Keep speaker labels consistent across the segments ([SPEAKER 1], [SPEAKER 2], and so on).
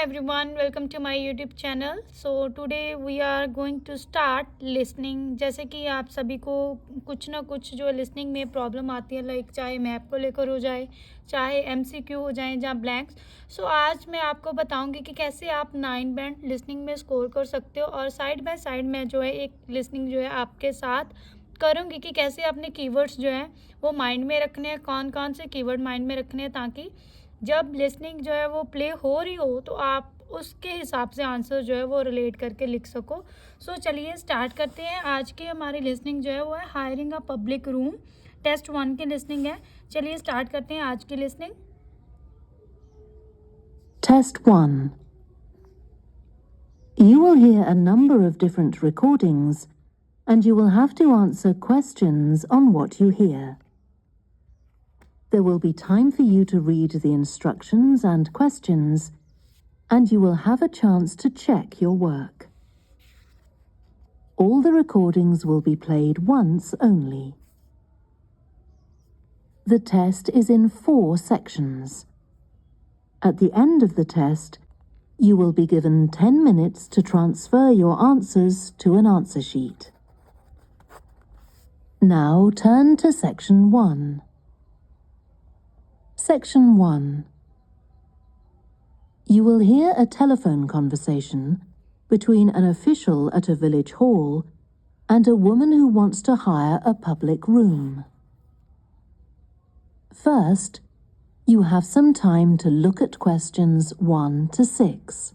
[SPEAKER 1] everyone, welcome to my YouTube channel. So today we are going to start listening. जैसे कि आप सभी को कुछ ना कुछ जो लिसनिंग में प्रॉब्लम आती है, लाइक चाहे मैप को लेकर हो जाए, चाहे MCQ हो जाए या ब्लैंक्स. सो आज मैं आपको बताऊंगी कि कैसे आप 9 बैंड लिसनिंग में स्कोर कर सकते हो, और साइड बाय साइड में जो है एक लिसनिंग जो है आपके साथ करूँगी कि कैसे अपने कीवर्ड्स जो हैं वो माइंड में रखने हैं, कौन कौन से कीवर्ड माइंड में रखने हैं, ताकि जब लिसनिंग जो है वो प्ले हो रही हो तो आप उसके हिसाब से आंसर जो है वो रिलेट करके लिख सको. सो चलिए स्टार्ट करते हैं. आज की हमारी लिसनिंग जो है वो है hiring a public room. Test 1 की लिसनिंग है. चलिए स्टार्ट करते हैं आज की listening.
[SPEAKER 2] Test 1. You will hear a number of different recordings and you will have to answer questions on what you hear. There will be time for you to read the instructions and questions, and you will have a chance to check your work. All the recordings will be played once only. The test is in 4 sections. At the end of the test, you will be given 10 minutes to transfer your answers to an answer sheet. Now turn to Section 1. Section 1. You will hear a telephone conversation between an official at a village hall and a woman who wants to hire a public room. First, you have some time to look at questions 1 to 6.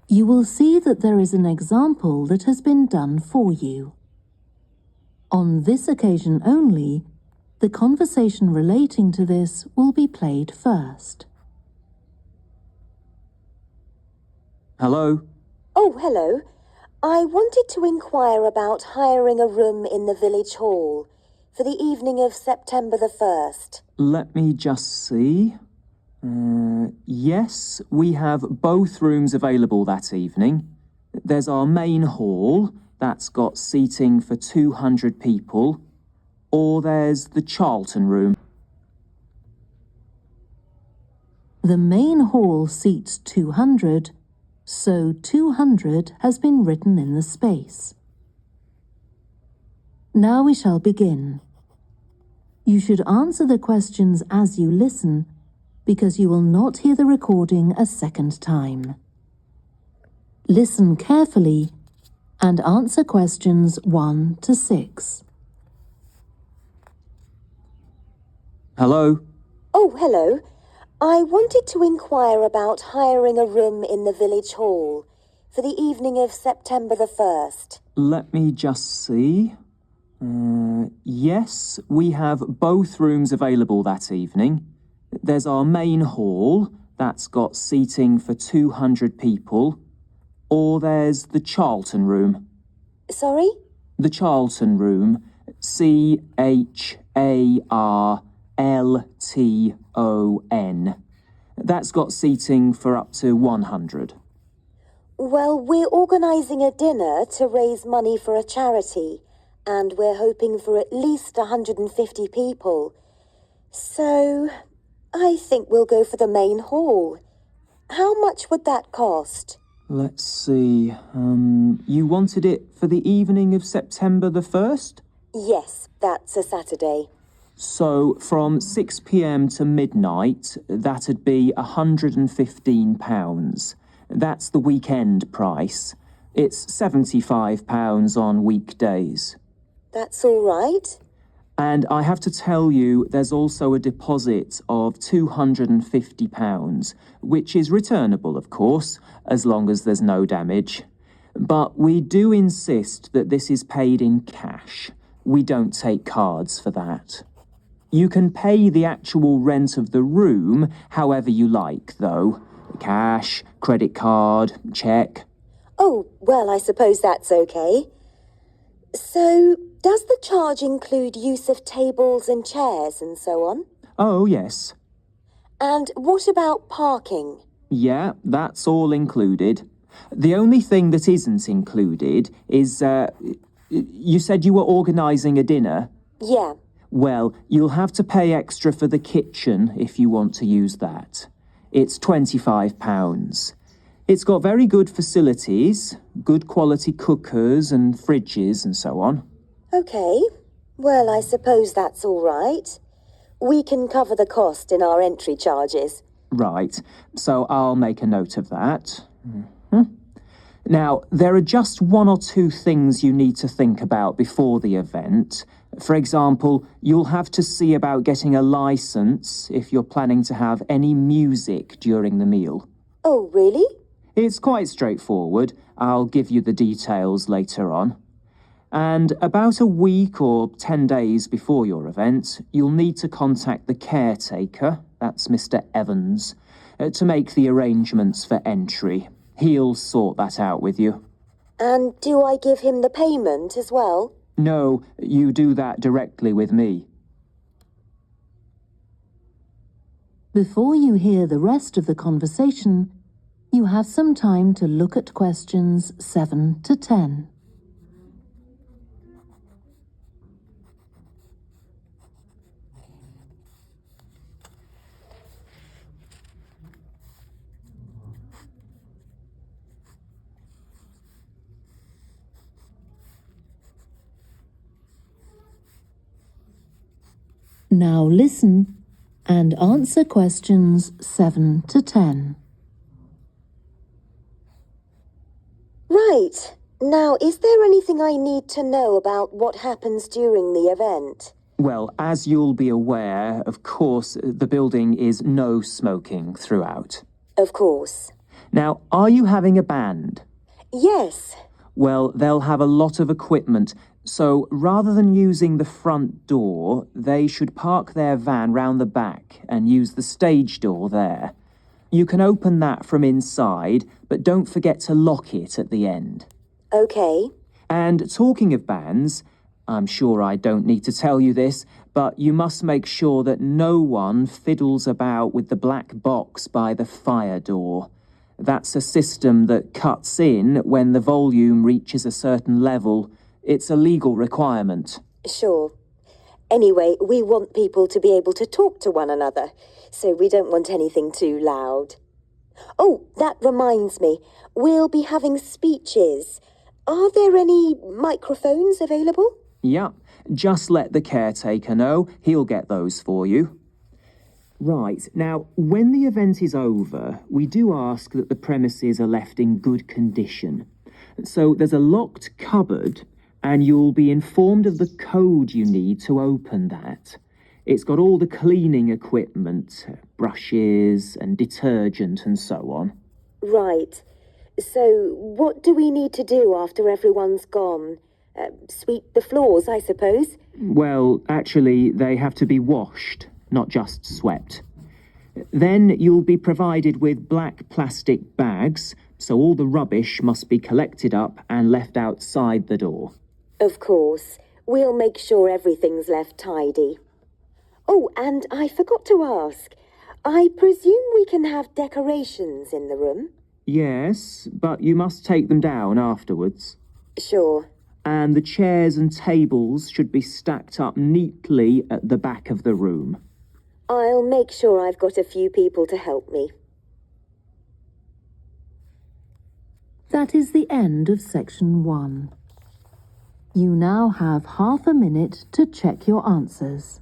[SPEAKER 2] You will see that there is an example that has been done for you. On this occasion only, the conversation relating to this will be played first.
[SPEAKER 3] Hello?
[SPEAKER 4] Oh, hello. I wanted to inquire about hiring a room in the village hall for the evening of September the 1st.
[SPEAKER 3] Let me just see. Yes, we have both rooms available that evening. There's our main hall, that's got seating for 200 people, or there's the Charlton room.
[SPEAKER 2] The main hall seats 200, so 200 has been written in the space. Now we shall begin. You should answer the questions as you listen, because you will not hear the recording a second time. Listen carefully and answer questions 1 to 6.
[SPEAKER 3] Hello?
[SPEAKER 4] Oh, hello. I wanted to inquire about hiring a room in the village hall for the evening of September the 1st.
[SPEAKER 3] Let me just see. Yes, we have both rooms available that evening. There's our main hall, that's got seating for 200 people, or there's the Charlton room.
[SPEAKER 4] Sorry?
[SPEAKER 3] The Charlton room, CHARLTON. That's got seating for up to 100.
[SPEAKER 4] Well, we're organising a dinner to raise money for a charity, and we're hoping for at least 150 people. So I think we'll go for the main hall. How much would that cost?
[SPEAKER 3] Let's see. You wanted it for the evening of September the 1st?
[SPEAKER 4] Yes, that's a Saturday.
[SPEAKER 3] So from 6 p.m. to midnight, that'd be £115. That's the weekend price. It's £75 on weekdays.
[SPEAKER 4] That's all right.
[SPEAKER 3] And I have to tell you, there's also a deposit of £250, which is returnable, of course, as long as there's no damage. But we do insist that this is paid in cash. We don't take cards for that. You can pay the actual rent of the room however you like, though. Cash, credit card, cheque.
[SPEAKER 4] Oh, well, I suppose that's okay. So, does the charge include use of tables and chairs and so on?
[SPEAKER 3] Oh, yes.
[SPEAKER 4] And what about parking?
[SPEAKER 3] Yeah, that's all included. The only thing that isn't included is, you said you were organising a dinner?
[SPEAKER 4] Yeah.
[SPEAKER 3] Well, you'll have to pay extra for the kitchen if you want to use that. It's £25. It's got very good facilities, good quality cookers and fridges and so on.
[SPEAKER 4] Okay. Well, I suppose that's all right. We can cover the cost in our entry charges.
[SPEAKER 3] Right, so I'll make a note of that. Now, there are just one or two things you need to think about before the event. For example, you'll have to see about getting a licence if you're planning to have any music during the meal.
[SPEAKER 4] Oh, really?
[SPEAKER 3] It's quite straightforward. I'll give you the details later on. And about a week or 10 days before your event, you'll need to contact the caretaker, that's Mr. Evans, to make the arrangements for entry. He'll sort that out with you.
[SPEAKER 4] And do I give him the payment as well?
[SPEAKER 3] No, you do that directly with me.
[SPEAKER 2] Before you hear the rest of the conversation, you have some time to look at questions 7 to 10. Now listen and answer questions 7 to 10.
[SPEAKER 4] Right. Now, is there anything I need to know about what happens during the event?
[SPEAKER 3] Well, as you'll be aware, of course, the building is no smoking throughout.
[SPEAKER 4] Of course.
[SPEAKER 3] Now, are you having a band?
[SPEAKER 4] Yes.
[SPEAKER 3] Well, they'll have a lot of equipment, so rather than using the front door, they should park their van round the back and use the stage door there. You can open that from inside, but don't forget to lock it at the end.
[SPEAKER 4] Okay.
[SPEAKER 3] And talking of bands, I'm sure I don't need to tell you this, but you must make sure that no one fiddles about with the black box by the fire door. That's a system that cuts in when the volume reaches a certain level. It's a legal requirement.
[SPEAKER 4] Sure. Anyway, we want people to be able to talk to one another, so we don't want anything too loud. Oh, that reminds me. We'll be having speeches. Are there any microphones available?
[SPEAKER 3] Yeah, just let the caretaker know. He'll get those for you. Right, now, when the event is over, we do ask that the premises are left in good condition. So there's a locked cupboard, and you'll be informed of the code you need to open that. It's got all the cleaning equipment, brushes and detergent and so on.
[SPEAKER 4] Right. So, what do we need to do after everyone's gone? Sweep the floors, I suppose?
[SPEAKER 3] Well, actually, they have to be washed, not just swept. Then you'll be provided with black plastic bags, so all the rubbish must be collected up and left outside the door.
[SPEAKER 4] Of course. We'll make sure everything's left tidy. Oh, and I forgot to ask. I presume we can have decorations in the room?
[SPEAKER 3] Yes, but you must take them down afterwards.
[SPEAKER 4] Sure.
[SPEAKER 3] And the chairs and tables should be stacked up neatly at the back of the room.
[SPEAKER 4] I'll make sure I've got a few people to help me.
[SPEAKER 2] That is the end of section 1. You now have half a minute to check your answers.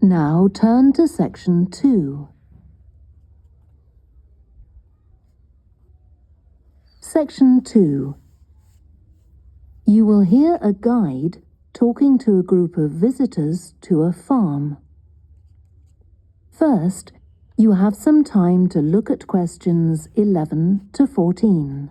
[SPEAKER 2] Now turn to section 2. Section 2. You will hear a guide talking to a group of visitors to a farm. First, you have some time to look at questions 11 to 14.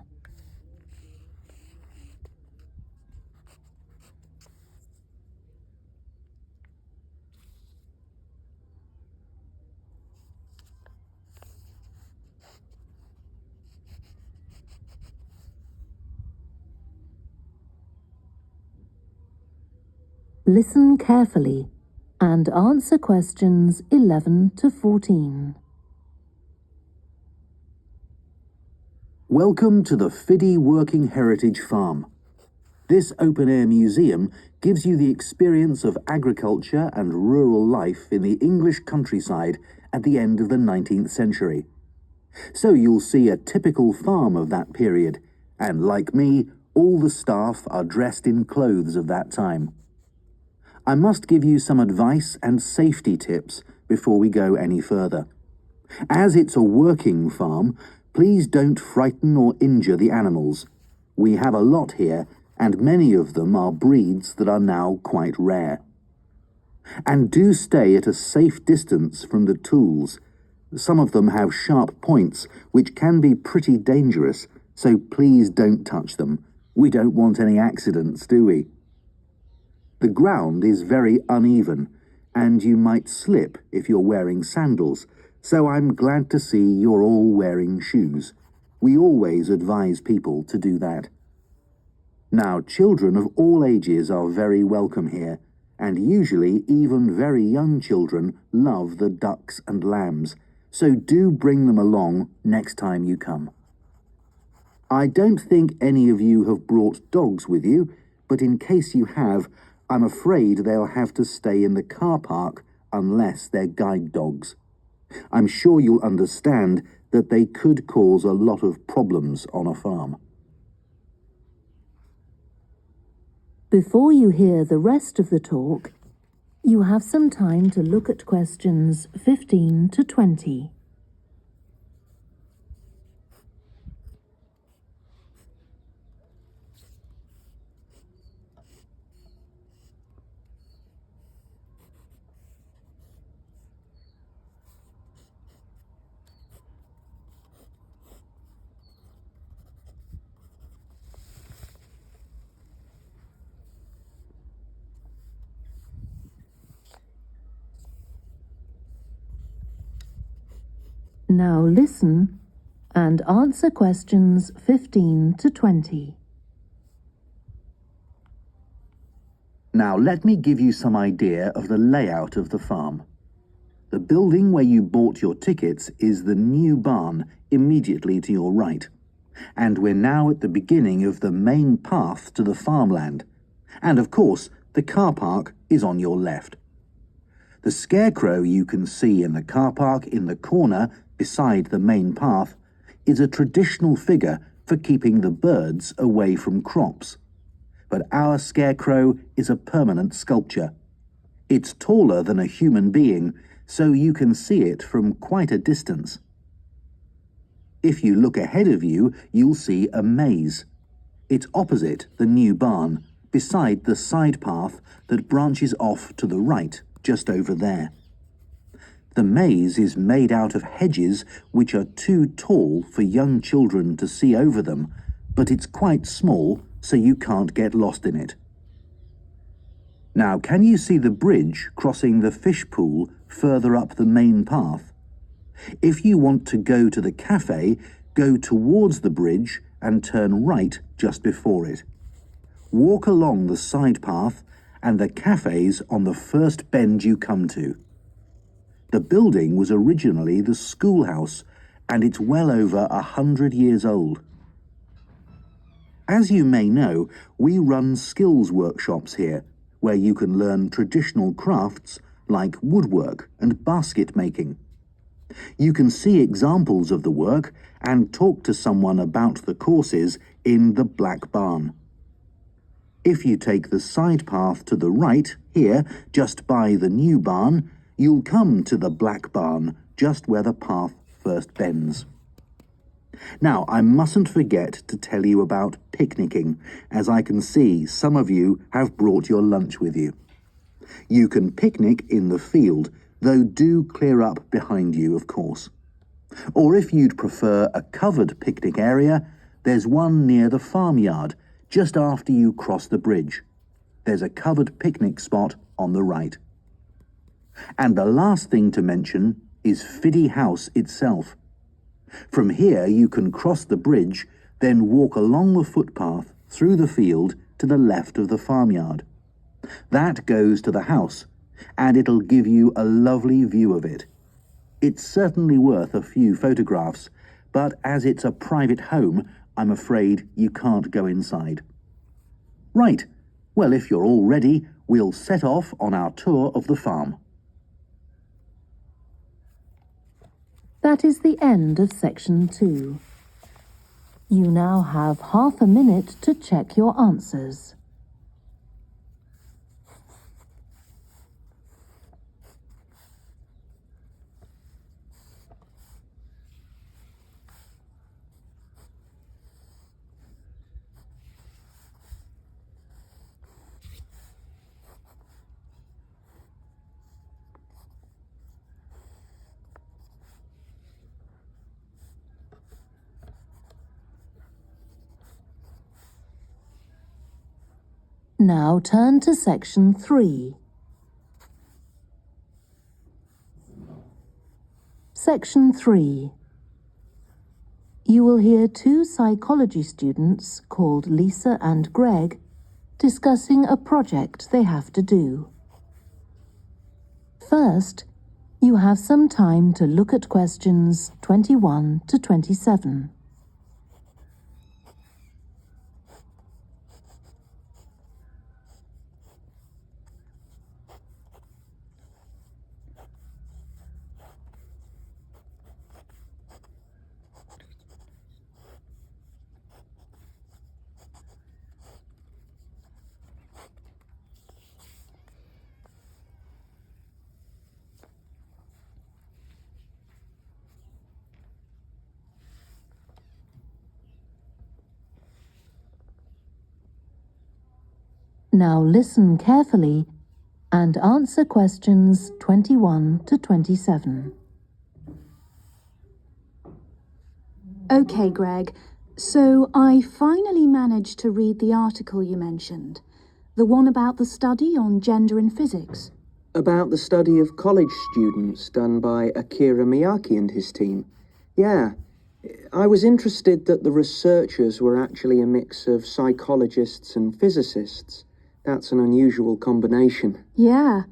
[SPEAKER 2] Listen carefully and answer questions 11 to 14.
[SPEAKER 5] Welcome to the Fiddy Working Heritage Farm. This open-air museum gives you the experience of agriculture and rural life in the English countryside at the end of the 19th century. So you'll see a typical farm of that period, and like me, all the staff are dressed in clothes of that time. I must give you some advice and safety tips before we go any further. As it's a working farm, please don't frighten or injure the animals. We have a lot here, and many of them are breeds that are now quite rare. And do stay at a safe distance from the tools. Some of them have sharp points, which can be pretty dangerous, so please don't touch them. We don't want any accidents, do we? The ground is very uneven, and you might slip if you're wearing sandals, so I'm glad to see you're all wearing shoes. We always advise people to do that. Now, children of all ages are very welcome here, and usually even very young children love the ducks and lambs, so do bring them along next time you come. I don't think any of you have brought dogs with you, but in case you have, I'm afraid they'll have to stay in the car park unless they're guide dogs. I'm sure you'll understand that they could cause a lot of problems on a farm.
[SPEAKER 2] Before you hear the rest of the talk, you have some time to look at questions 15 to 20. Now listen and answer questions 15 to 20.
[SPEAKER 5] Now let me give you some idea of the layout of the farm. The building where you bought your tickets is the new barn immediately to your right. And we're now at the beginning of the main path to the farmland. And of course, the car park is on your left. The scarecrow you can see in the car park in the corner beside the main path is a traditional figure for keeping the birds away from crops. But our scarecrow is a permanent sculpture. It's taller than a human being, so you can see it from quite a distance. If you look ahead of you, you'll see a maze. It's opposite the new barn, beside the side path that branches off to the right, just over there. The maze is made out of hedges which are too tall for young children to see over them, but it's quite small, so you can't get lost in it. Now, can you see the bridge crossing the fish pool further up the main path? If you want to go to the cafe, go towards the bridge and turn right just before it. Walk along the side path, and the cafe's on the first bend you come to. The building was originally the schoolhouse, and it's well over 100 years old. As you may know, we run skills workshops here, where you can learn traditional crafts like woodwork and basket making. You can see examples of the work and talk to someone about the courses in the Black Barn. If you take the side path to the right, here, just by the new barn, you'll come to the Black Barn, just where the path first bends. Now, I mustn't forget to tell you about picnicking, as I can see some of you have brought your lunch with you. You can picnic in the field, though do clear up behind you, of course. Or if you'd prefer a covered picnic area, there's one near the farmyard, just after you cross the bridge. There's a covered picnic spot on the right. And the last thing to mention is Fiddy House itself. From here you can cross the bridge, then walk along the footpath through the field to the left of the farmyard. That goes to the house, and it'll give you a lovely view of it. It's certainly worth a few photographs, but as it's a private home, I'm afraid you can't go inside. Right, well, if you're all ready, we'll set off on our tour of the farm.
[SPEAKER 2] That is the end of section 2. You now have half a minute to check your answers. Now turn to section 3. Section 3. You will hear two psychology students called Lisa and Greg discussing a project they have to do. First, you have some time to look at questions 21 to 27. Now listen carefully and answer questions 21 to 27.
[SPEAKER 6] Okay, Greg. So I finally managed to read the article you mentioned. The one about the study on gender in physics.
[SPEAKER 7] About the study of college students done by Akira Miyake and his team. Yeah, I was interested that the researchers were actually a mix of psychologists and physicists. That's an unusual combination.
[SPEAKER 6] Yeah.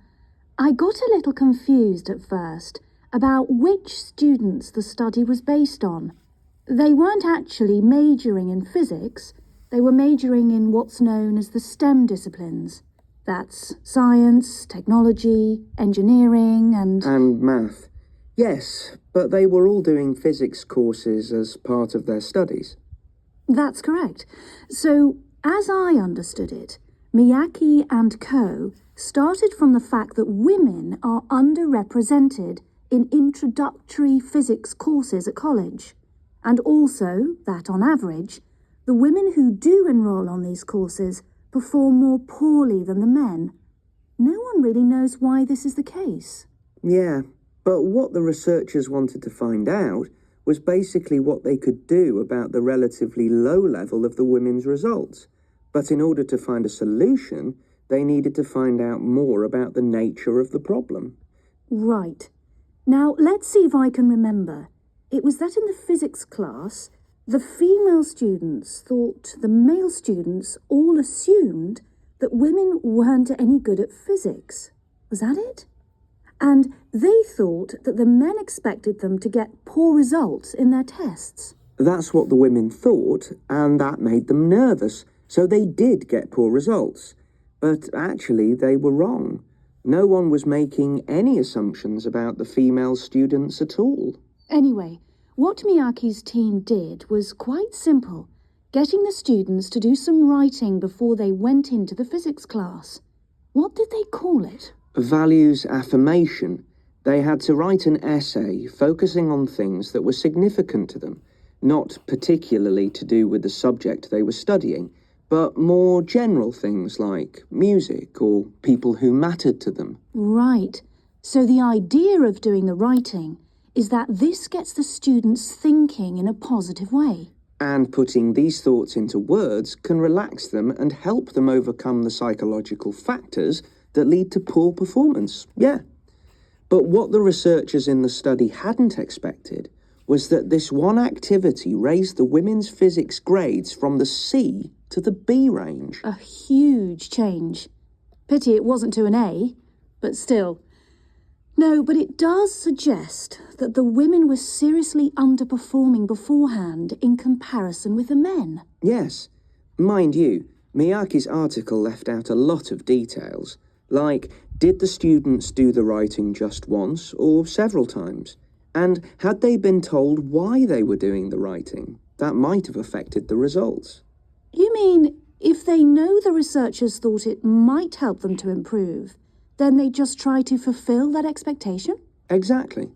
[SPEAKER 6] I got a little confused at first about which students the study was based on. They weren't actually majoring in physics. They were majoring in what's known as the STEM disciplines. That's science, technology, engineering, and
[SPEAKER 7] math. Yes, but they were all doing physics courses as part of their studies.
[SPEAKER 6] That's correct. So, as I understood it, Miyake and co. started from the fact that women are underrepresented in introductory physics courses at college, and also that, on average, the women who do enroll on these courses perform more poorly than the men. No one really knows why this is the case.
[SPEAKER 7] Yeah, but what the researchers wanted to find out was basically what they could do about the relatively low level of the women's results. But in order to find a solution, they needed to find out more about the nature of the problem.
[SPEAKER 6] Right. Now, let's see if I can remember. It was that in the physics class, the female students thought the male students all assumed that women weren't any good at physics. Was that it? And they thought that the men expected them to get poor results in their tests.
[SPEAKER 7] That's what the women thought, and that made them nervous. So they did get poor results, but actually they were wrong. No one was making any assumptions about the female students at all.
[SPEAKER 6] Anyway, what Miyake's team did was quite simple, getting the students to do some writing before they went into the physics class. What did they call it?
[SPEAKER 7] Values affirmation. They had to write an essay focusing on things that were significant to them. not particularly to do with the subject they were studying, but more general things like music or people who mattered to them.
[SPEAKER 6] Right. So the idea of doing the writing is that this gets the students thinking in a positive way.
[SPEAKER 7] And putting these thoughts into words can relax them and help them overcome the psychological factors that lead to poor performance. Yeah. But what the researchers in the study hadn't expected was that this one activity raised the women's physics grades from the C to the B range.
[SPEAKER 6] A huge change. Pity it wasn't to an A, but still. No, but it does suggest that the women were seriously underperforming beforehand in comparison with the men.
[SPEAKER 7] Yes. Mind you, Miyake's article left out a lot of details, like did the students do the writing just once or several times? And had they been told why they were doing the writing? That might have affected the results.
[SPEAKER 6] You mean if they know the researchers thought it might help them to improve, then they just try to fulfill that expectation?
[SPEAKER 7] Exactly.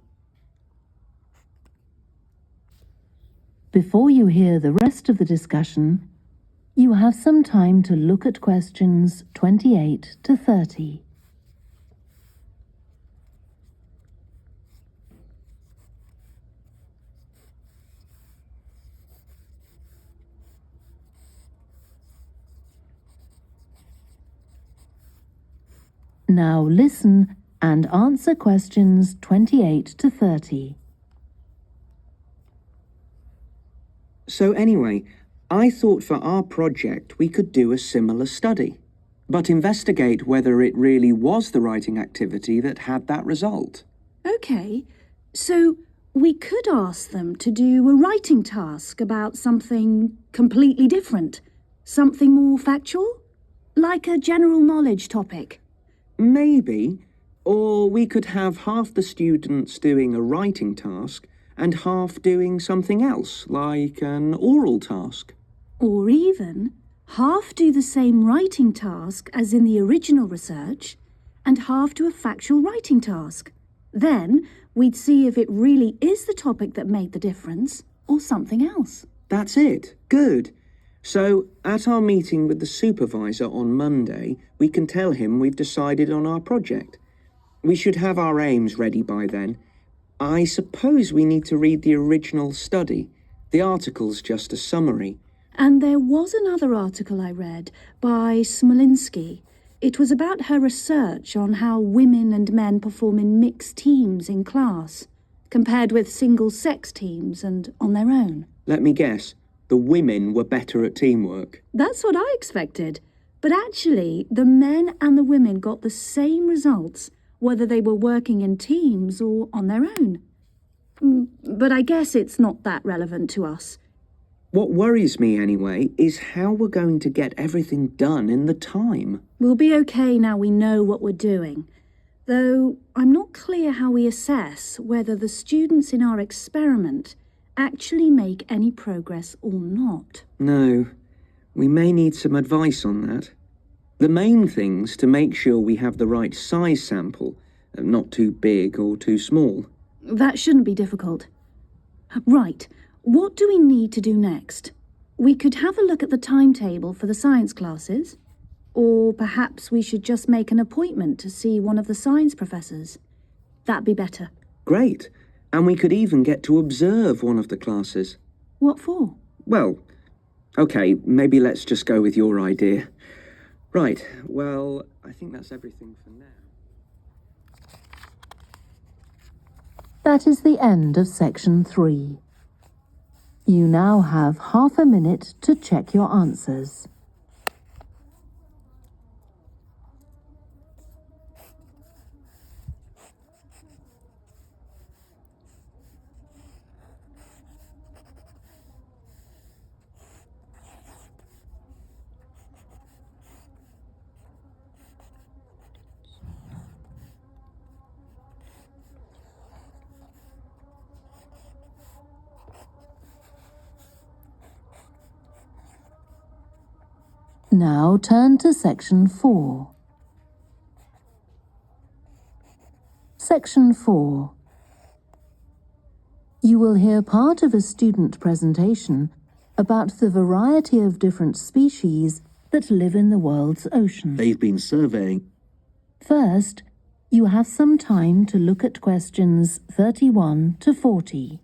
[SPEAKER 2] Before you hear the rest of the discussion, you have some time to look at questions 28 to 30. Now listen and answer questions 28 to 30.
[SPEAKER 7] So anyway, I thought for our project we could do a similar study, but investigate whether it really was the writing activity that had that result.
[SPEAKER 6] Okay, so we could ask them to do a writing task about something completely different, something more factual, like a general knowledge topic.
[SPEAKER 7] Maybe. Or we could have half the students doing a writing task and half doing something else, like an oral task.
[SPEAKER 6] Or even half do the same writing task as in the original research and half do a factual writing task. Then we'd see if it really is the topic that made the difference or something else.
[SPEAKER 7] That's it. Good. So, at our meeting with the supervisor on Monday, we can tell him we've decided on our project. We should have our aims ready by then. I suppose we need to read the original study. The article's just a summary.
[SPEAKER 6] And there was another article I read by Smolinski. It was about her research on how women and men perform in mixed teams in class, compared with single-sex teams and on their own.
[SPEAKER 7] Let me guess. The women were better at teamwork.
[SPEAKER 6] That's what I expected. But actually, the men and the women got the same results, whether they were working in teams or on their own. But I guess it's not that relevant to us.
[SPEAKER 7] What worries me, anyway, is how we're going to get everything done in the time.
[SPEAKER 6] We'll be okay now we know what we're doing. Though I'm not clear how we assess whether the students in our experiment actually make any progress or not.
[SPEAKER 7] No, we may need some advice on that. The main thing's to make sure we have the right size sample, not too big or too small.
[SPEAKER 6] That shouldn't be difficult. Right, what do we need to do next? We could have a look at the timetable for the science classes, or perhaps we should just make an appointment to see one of the science professors. That'd be better.
[SPEAKER 7] Great. And we could even get to observe one of the classes.
[SPEAKER 6] What for?
[SPEAKER 7] Well, okay, maybe let's just go with your idea. Right, well, I think that's everything for now.
[SPEAKER 2] That is the end of section 3. You now have half a minute to check your answers. Now turn to section 4. Section 4. You will hear part of a student presentation about the variety of different species that live in the world's oceans.
[SPEAKER 5] They've been surveying.
[SPEAKER 2] First, you have some time to look at questions 31 to 40.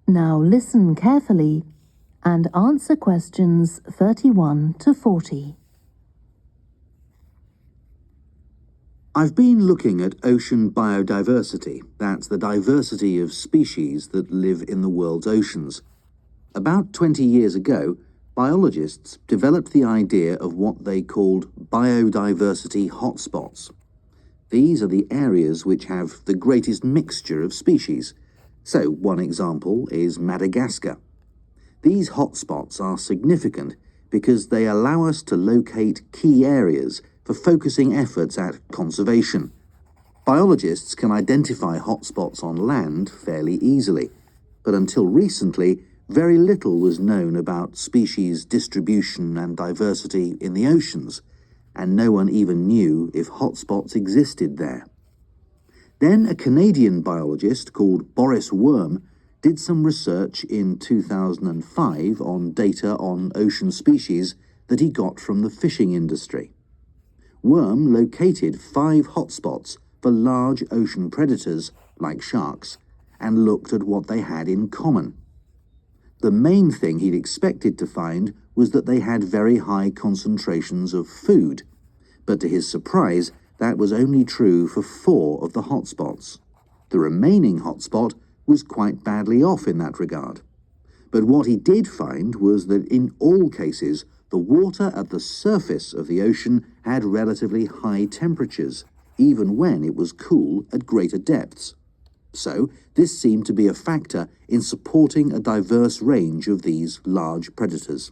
[SPEAKER 2] Now listen carefully and answer questions 31 to 40.
[SPEAKER 5] I've been looking at ocean biodiversity. That's the diversity of species that live in the world's oceans. About 20 years ago, biologists developed the idea of what they called biodiversity hotspots. These are the areas which have the greatest mixture of species. So, one example is Madagascar. These hotspots are significant because they allow us to locate key areas for focusing efforts at conservation. Biologists can identify hotspots on land fairly easily, but until recently, very little was known about species distribution and diversity in the oceans, and no one even knew if hotspots existed there. Then a Canadian biologist called Boris Worm did some research in 2005 on data on ocean species that he got from the fishing industry. Worm located 5 hotspots for large ocean predators, like sharks, and looked at what they had in common. The main thing he'd expected to find was that they had very high concentrations of food, but to his surprise, that was only true for 4 of the hotspots. The remaining hotspot was quite badly off in that regard. But what he did find was that in all cases, the water at the surface of the ocean had relatively high temperatures, even when it was cool at greater depths. So, this seemed to be a factor in supporting a diverse range of these large predators.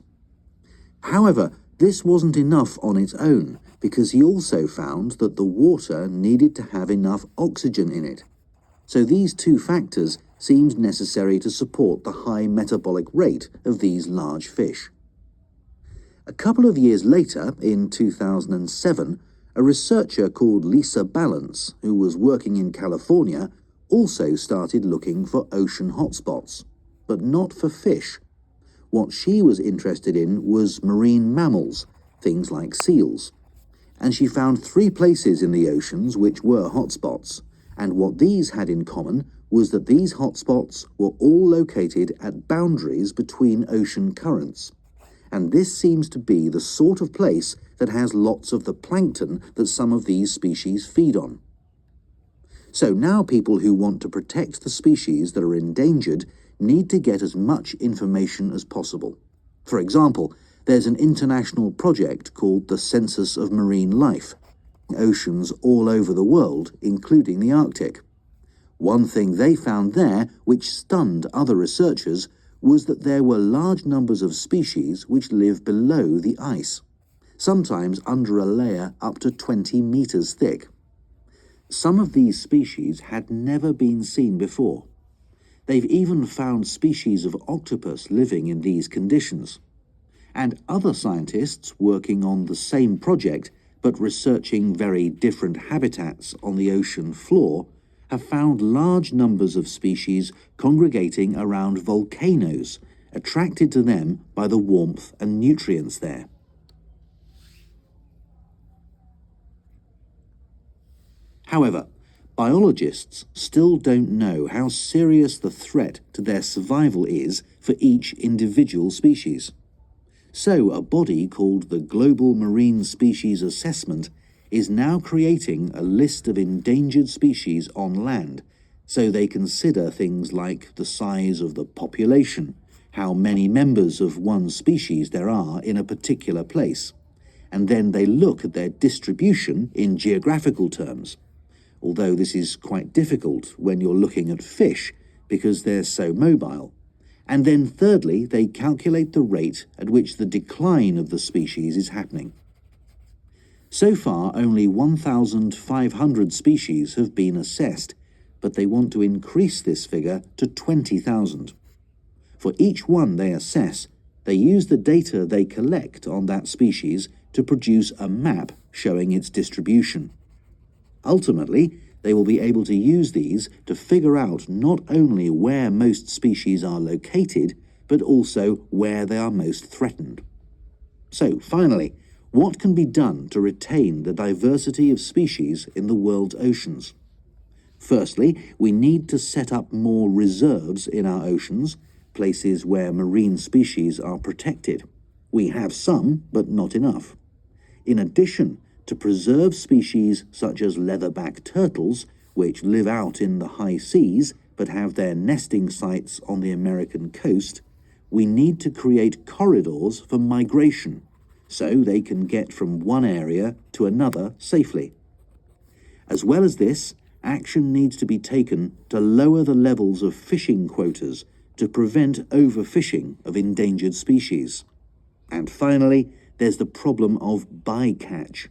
[SPEAKER 5] However, this wasn't enough on its own, because he also found that the water needed to have enough oxygen in it. So these 2 factors seemed necessary to support the high metabolic rate of these large fish. A couple of years later, in 2007, a researcher called Lisa Balance, who was working in California, also started looking for ocean hotspots, but not for fish. What she was interested in was marine mammals, things like seals. And she found 3 places in the oceans which were hotspots, and what these had in common was that these hotspots were all located at boundaries between ocean currents. And this seems to be the sort of place that has lots of the plankton that some of these species feed on. So now people who want to protect the species that are endangered need to get as much information as possible. For example, there's an international project called the Census of Marine Life, oceans all over the world, including the Arctic. One thing they found there, which stunned other researchers, was that there were large numbers of species which live below the ice, sometimes under a layer up to 20 meters thick. Some of these species had never been seen before. They've even found species of octopus living in these conditions. And other scientists working on the same project, but researching very different habitats on the ocean floor, have found large numbers of species congregating around volcanoes, attracted to them by the warmth and nutrients there. However, biologists still don't know how serious the threat to their survival is for each individual species. So a body called the Global Marine Species Assessment is now creating a list of endangered species on land, so they consider things like the size of the population, how many members of one species there are in a particular place, and then they look at their distribution in geographical terms, although this is quite difficult when you're looking at fish because they're so mobile. And then thirdly, they calculate the rate at which the decline of the species is happening. So far, only 1,500 species have been assessed, but they want to increase this figure to 20,000. For each one they assess, they use the data they collect on that species to produce a map showing its distribution. Ultimately, they will be able to use these to figure out not only where most species are located, but also where they are most threatened. So, finally, what can be done to retain the diversity of species in the world's oceans? Firstly, we need to set up more reserves in our oceans, places where marine species are protected. We have some, but not enough. In addition, to preserve species such as leatherback turtles, which live out in the high seas but have their nesting sites on the American coast, we need to create corridors for migration, so they can get from one area to another safely. As well as this, action needs to be taken to lower the levels of fishing quotas to prevent overfishing of endangered species. And finally, there's the problem of bycatch.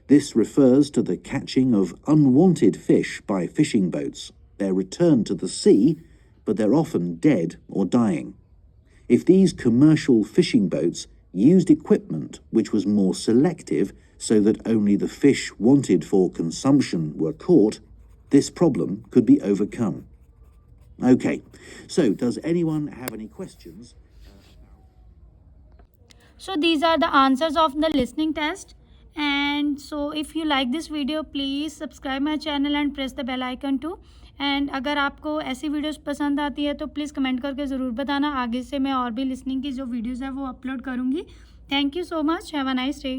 [SPEAKER 5] This refers to the catching of unwanted fish by fishing boats. They're returned to the sea, but they're often dead or dying. If these commercial fishing boats used equipment which was more selective so that only the fish wanted for consumption were caught, this problem could be overcome. Okay, so does anyone have any questions?
[SPEAKER 1] So these are the answers of the listening test. And so if you like this video, please subscribe my channel and press the bell icon too. And अगर आपको ऐसी videos पसंद आती है तो please comment करके ज़रूर बताना. आगे से मैं और भी लिसनिंग की जो वीडियोस है वो अपलोड करूँगी. Thank you so much. Have a nice day.